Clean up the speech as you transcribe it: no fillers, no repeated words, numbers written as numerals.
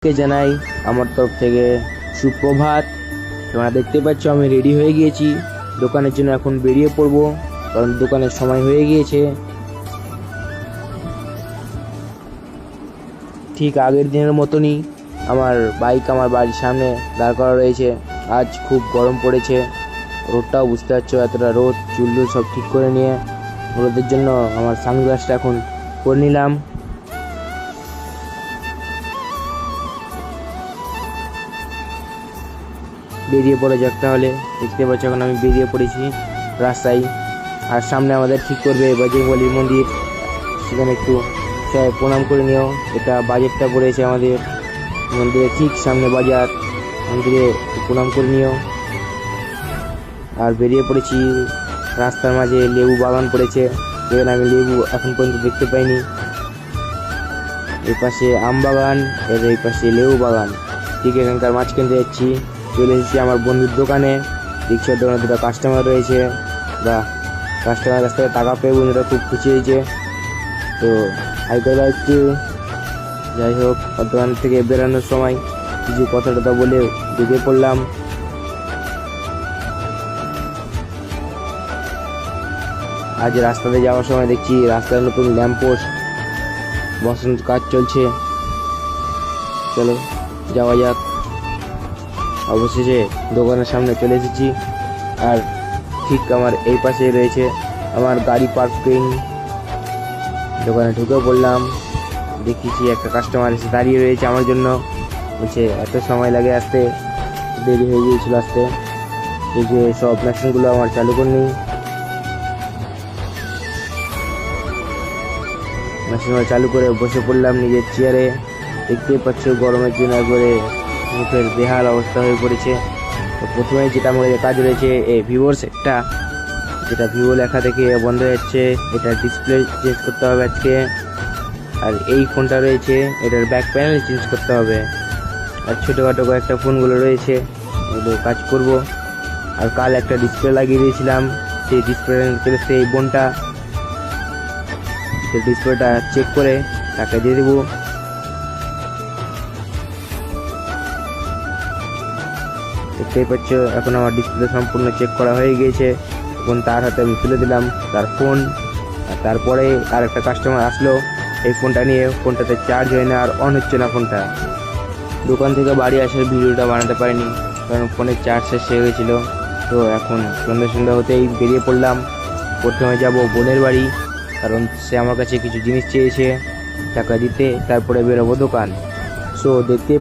কে জানাই আমার তরফ থেকে সুপ্রভাত। তোমরা দেখতে পাচ্ছ আমি রেডি হয়ে গিয়েছি দোকানের জন্য। এখন বেরিয়ে পড়ব কারণ দোকানের সময় হয়ে গিয়েছে। ঠিক আগের দিনের মতনই আমার বাইক আমার বাড়ির সামনে দাঁড় করা রয়েছে। আজ খুব গরম পড়েছে, রোদটাও বুঝতে পারছো, এতটা রোদ। চুল সব ঠিক করে নিয়ে রোদের জন্য আমার সানগ্লাসটা এখন পরে নিলাম। বেরিয়ে পড়ে যাক তাহলে। দেখতে পাচ্ছ এখন আমি বেরিয়ে পড়েছি রাস্তায়। আর সামনে আমাদের ঠিক করবে বজরংবলীর মন্দির, সেখানে একটু প্রণাম করে নিও। এটা বাজারটা পড়েছে আমাদের মন্দিরের ঠিক সামনে বাজার, মন্দিরে প্রণাম করে নিও। আর বেরিয়ে পড়েছি। রাস্তার মাঝে লেবু বাগান পড়েছে, যেখানে আমি লেবু এখন পর্যন্ত দেখতে পাইনি। এই পাশে আম বাগান, এর এই পাশে লেবু বাগান। ঠিক এখানকার মাঝখান দিয়ে যাচ্ছি। চলে এসেছি আমার বন্ধুর দোকানে। রিক্সার দোকানে দুটো কাস্টমার রয়েছে, বা কাস্টমার কাছ থেকে টাকা পেয়ে বন্ধুরা খুব খুশি হয়েছে। তো হাইকোলা একটু যাই হোক, দোকান থেকে বেরানোর সময় কিছু কথা টথা বলে বেরিয়ে পড়লাম। আজ রাস্তাতে যাওয়ার সময় দেখছি রাস্তায় নতুন ল্যাম্পপোস্ট বসানোর কাজ চলছে। চলো যাওয়া যাক। অবশেষে দোকানের সামনে চলে এসেছি। আর ঠিক আমার এই পাশে রয়েছে আমার গাড়ি পার্কিং। দোকানে ঢুকে পড়লাম, দেখেছি একটা কাস্টমার এসে দাঁড়িয়ে রয়েছে আমার জন্য। বলছে এত সময় লাগে আসতে, দেরি হয়ে গিয়েছিল আসতে। এই যে সব মেশিনগুলো আমার চালু করে নিই। মেশিন চালু করে বসে পড়লাম নিজের চেয়ারে। দেখতেই পাচ্ছ গরমের জন্য একবারে মুখের বেহাল অবস্থা হয়ে পড়েছে। তো প্রথমে যেটা আমাদের কাজ রয়েছে এই ভিভোর সেটটা, যেটা ভিভো লেখা থেকে বন্ধ হয়ে যাচ্ছে, এটা ডিসপ্লে চেঞ্জ করতে হবে আজকে। আর এই ফোনটা রয়েছে, এটার ব্যাক প্যানেল চেঞ্জ করতে হবে। আর ছোটোখাটো কয়েকটা ফোনগুলো রয়েছে, এগুলো কাজ করব। আর কাল একটা ডিসপ্লে লাগিয়ে দিয়েছিলাম, সেই ডিসপ্লে চলে এসছে এই বোনটা। সেই ডিসপ্লেটা চেক করে তাকে দিয়ে দেবো। দেখতেই পাচ্ছ এখন আমার ডিসপ্লে সম্পূর্ণ চেক করা হয়ে গিয়েছে। এখন তার হাতে আমি তুলে দিলাম তার ফোন। আর তারপরে আর একটা কাস্টমার আসলো এই ফোনটা নিয়ে। ফোনটাতে চার্জ হয় না, আর অন হচ্ছে না ফোনটা। দোকান থেকে বাড়ি আসার ভিডিওটা বানাতে পারিনি, কারণ ফোনের চার্জ শেষ হয়ে গেছিলো। তো এখন সন্ধ্যা হতেই বেরিয়ে পড়লাম। প্রথমে যাব বোনের বাড়ি, কারণ সে আমার কাছে কিছু জিনিস চেয়েছে, টাকা দিতে। তারপরে বেরোবো দোকান। সো দেখতে